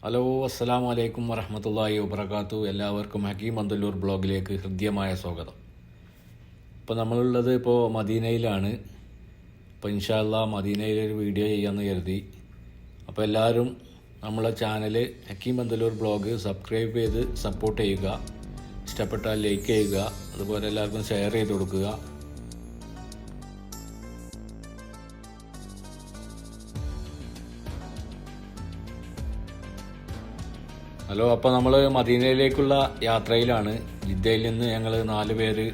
Hello, അസ്സലാമു അലൈക്കും വറഹ്മത്തുള്ളാഹി വബറകാത്തു. എല്ലാവർക്കും ഹക്കീം അന്ദല്ലൂർ ബ്ലോഗിലേക്ക് ഹൃദ്യമായ സ്വാഗതം. ഇപ്പോൾ നമ്മളുള്ളത് മദീനയിലാണ്. അപ്പോൾ ഇൻഷാ അല്ലാഹ് മദീനയിലൊരു വീഡിയോ ചെയ്യാമെന്ന് കരുതി. അപ്പോൾ എല്ലാവരും നമ്മളെ ചാനൽ ഹക്കീം അന്ദല്ലൂർ ബ്ലോഗ് സബ്സ്ക്രൈബ് ചെയ്ത് സപ്പോർട്ട് ചെയ്യുക. ഇഷ്ടപ്പെട്ടാൽ ലൈക്ക് ചെയ്യുക. അതുപോലെ എല്ലാവർക്കും ഷെയർ ചെയ്ത് കൊടുക്കുക. ഹലോ, അപ്പോൾ നമ്മൾ മദീനയിലേക്കുള്ള യാത്രയിലാണ്. ജിദ്ദയിൽ നിന്ന് ഞങ്ങൾ 4 പേര്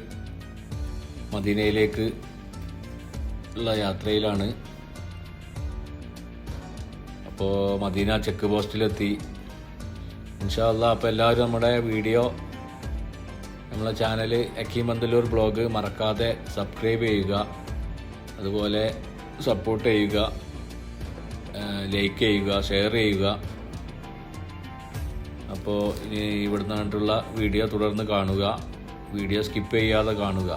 മദീനയിലേക്ക് ഉള്ള യാത്രയിലാണ്. അപ്പോൾ മദീന ചെക്ക് പോസ്റ്റിലെത്തി. ഇൻഷാ അല്ലാഹ് അപ്പോൾ എല്ലാവരും നമ്മുടെ വീഡിയോ, നമ്മളെ ചാനൽ ഹക്കീം അന്ദല്ലൂർ ബ്ലോഗ് മറക്കാതെ സബ്സ്ക്രൈബ് ചെയ്യുക. അതുപോലെ സപ്പോർട്ട് ചെയ്യുക, ലൈക്ക് ചെയ്യുക, ഷെയർ ചെയ്യുക. അപ്പോൾ ഇനി ഇവിടുന്ന് കണ്ടുള്ള വീഡിയോ തുടർന്ന് കാണുക. വീഡിയോ സ്കിപ്പ് ചെയ്യാതെ കാണുക.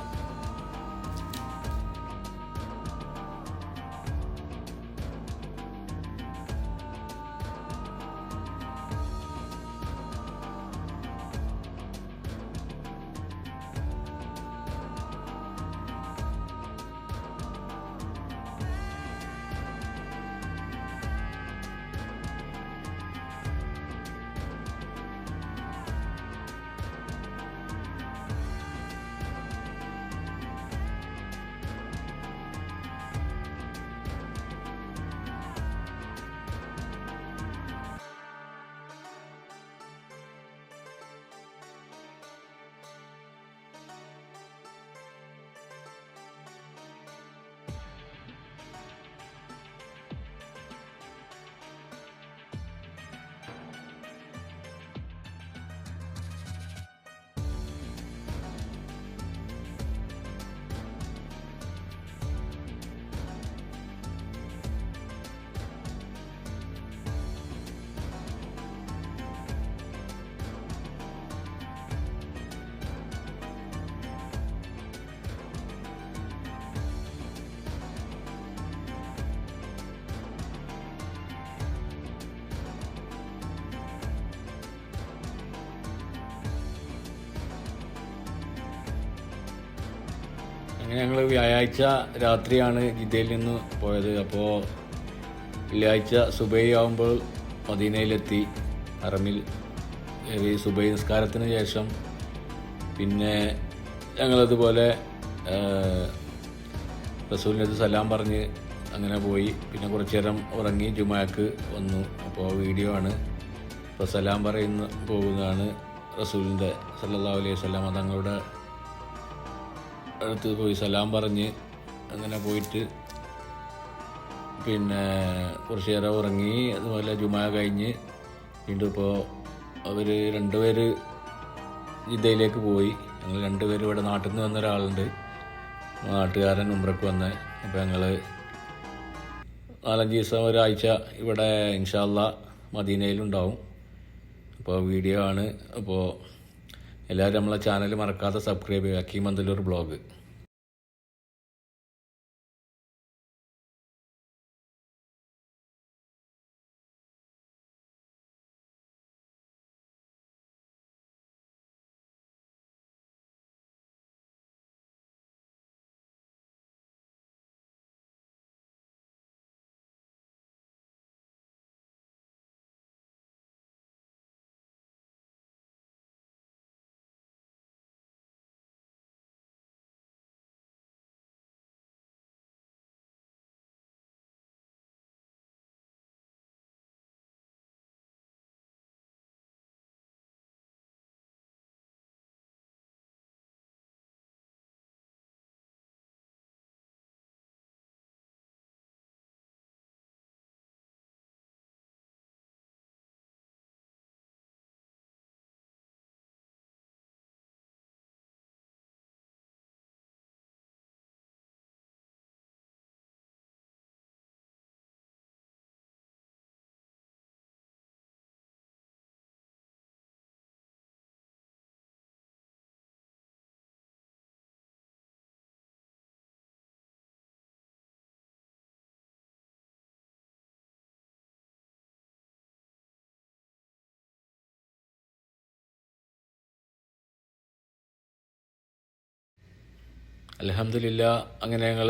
അങ്ങനെ ഞങ്ങൾ വ്യാഴാഴ്ച രാത്രിയാണ് ജിദ്ദയിൽ നിന്ന് പോയത്. അപ്പോൾ വെള്ളിയാഴ്ച സുബൈ ആകുമ്പോൾ മദീനയിലെത്തി. ഹറമിൽ സുബൈ നിസ്കാരത്തിന് ശേഷം പിന്നെ ഞങ്ങളതുപോലെ റസൂലിനടുത്ത് സലാം പറഞ്ഞ് അങ്ങനെ പോയി. പിന്നെ കുറച്ച് നേരം ഉറങ്ങി ജുമാക്ക് വന്നു. അപ്പോൾ വീഡിയോ ആണ്. ഇപ്പോൾ സലാം പോകുന്നതാണ് റസൂലിൻ്റെ സല്ലല്ലാഹു അലൈഹി വസല്ലം തങ്ങളുടെ അടുത്ത് പോയി സലാം പറഞ്ഞ് അങ്ങനെ പോയിട്ട് പിന്നെ കുറച്ച് നേരം ഉറങ്ങി. അതുപോലെ ജുമാ കഴിഞ്ഞ് വീണ്ടും ഇപ്പോൾ അവർ 2 പേര് ജിദ്ദയിലേക്ക് പോയി. ഞങ്ങൾ 2 പേര് ഇവിടെ നാട്ടിൽ നിന്ന് വന്ന ഒരാളുണ്ട്, നാട്ടുകാരൻ ഉംറയ്ക്ക് വന്നത്. അപ്പോൾ ഞങ്ങൾ 4-5 ദിവസം ഒരാഴ്ച ഇവിടെ ഇൻഷാ അല്ലാഹ് മദീനയിലുണ്ടാവും. അപ്പോൾ വീഡിയോ ആണ്. അപ്പോൾ എല്ലാവരും നമ്മളെ ചാനൽ മറക്കാതെ സബ്സ്ക്രൈബ് ചെയ്യുക. ഹക്കീം അന്ദല്ലൂർ ബ്ലോഗ്. അൽഹംദുലില്ലാ. അങ്ങനെ ഞങ്ങൾ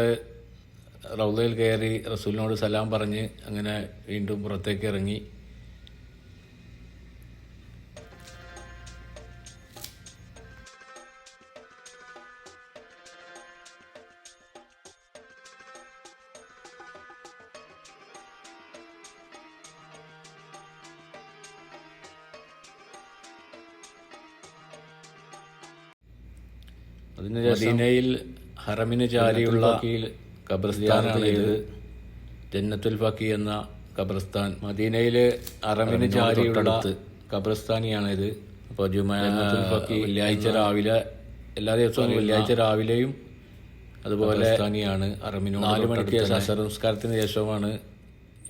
റൗളയിൽ കയറി റസൂലിനോട് സലാം പറഞ്ഞ് അങ്ങനെ വീണ്ടും പുറത്തേക്ക് ഇറങ്ങി. മദീനയിൽ ഹറമിന് ചാരിയുള്ള ഖബർസ്ഥാനാണ് ഇത്. ജന്നത്തുൽ ബഖീ എന്ന ഖബർസ്ഥാൻ മദീനയിൽ ഹറമിന് ചാരിയുള്ള ഖബർസ്ഥാനിയാണിത്. അപ്പോൾ ജന്നത്തുൽ ബഖീ വെള്ളിയാഴ്ച രാവിലെ, എല്ലാ ദിവസവും വെള്ളിയാഴ്ച രാവിലെയും അതുപോലെ സ്ഥാനിയാണ്. ഹറമിനോട് 4 മണിക്ക് അസർ നമസ്കാരത്തിന് ശേഷമാണ്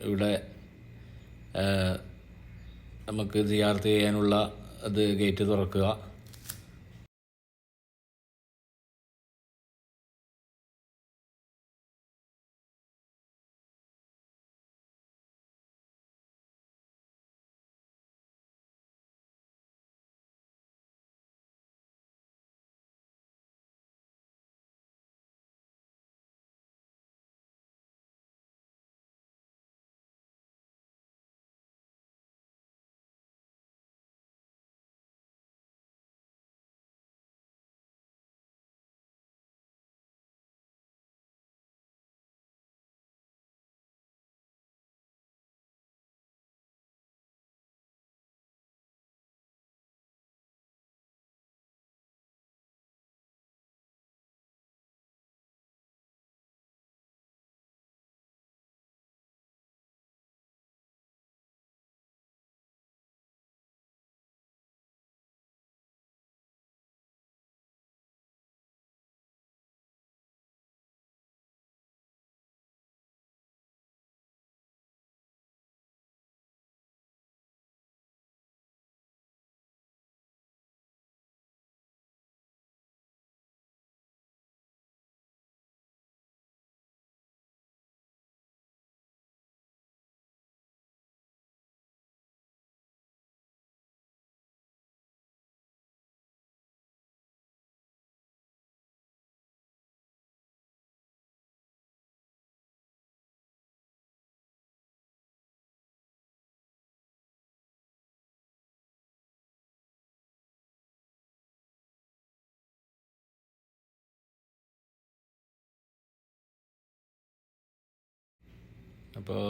ഇവിടെ നമുക്ക് സിയാറത്ത് ചെയ്യാനുള്ള അത് ഗേറ്റ് തുറക്കുക. അപ്പോൾ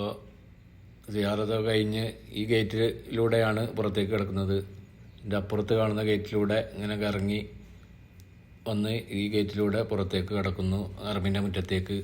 സിയാറത്ത് കഴിഞ്ഞ് ഈ ഗേറ്റിലൂടെയാണ് പുറത്തേക്ക് കിടക്കുന്നത്. ഇതിൻ്റെ അപ്പുറത്ത് കാണുന്ന ഗേറ്റിലൂടെ ഇങ്ങനെ കറങ്ങി വന്ന് ഈ ഗേറ്റിലൂടെ പുറത്തേക്ക് കിടക്കുന്നു, ഹറമിൻ്റെ മുറ്റത്തേക്ക്.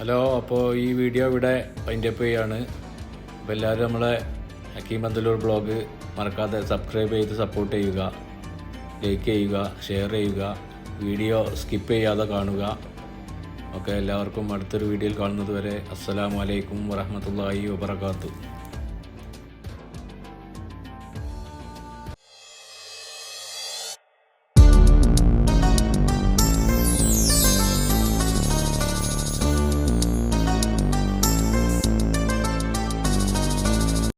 ഹലോ, അപ്പോൾ ഈ വീഡിയോ ഇവിടെ വൈൻഡപ്പ് ചെയ്യാണ്. അപ്പോൾ എല്ലാവരും നമ്മളെ ഹക്കീം പന്തല്ലൂർ ബ്ലോഗ് മറക്കാതെ സബ്സ്ക്രൈബ് ചെയ്ത് സപ്പോർട്ട് ചെയ്യുക, ലൈക്ക് ചെയ്യുക, ഷെയർ ചെയ്യുക, വീഡിയോ സ്കിപ്പ് ചെയ്യാതെ കാണുക. ഓക്കെ, എല്ലാവർക്കും അടുത്തൊരു വീഡിയോയിൽ കാണുന്നത് വരെ അസ്സലാമു അലൈക്കും വറഹ്മത്തുള്ളാഹി വബറകാതുഹു.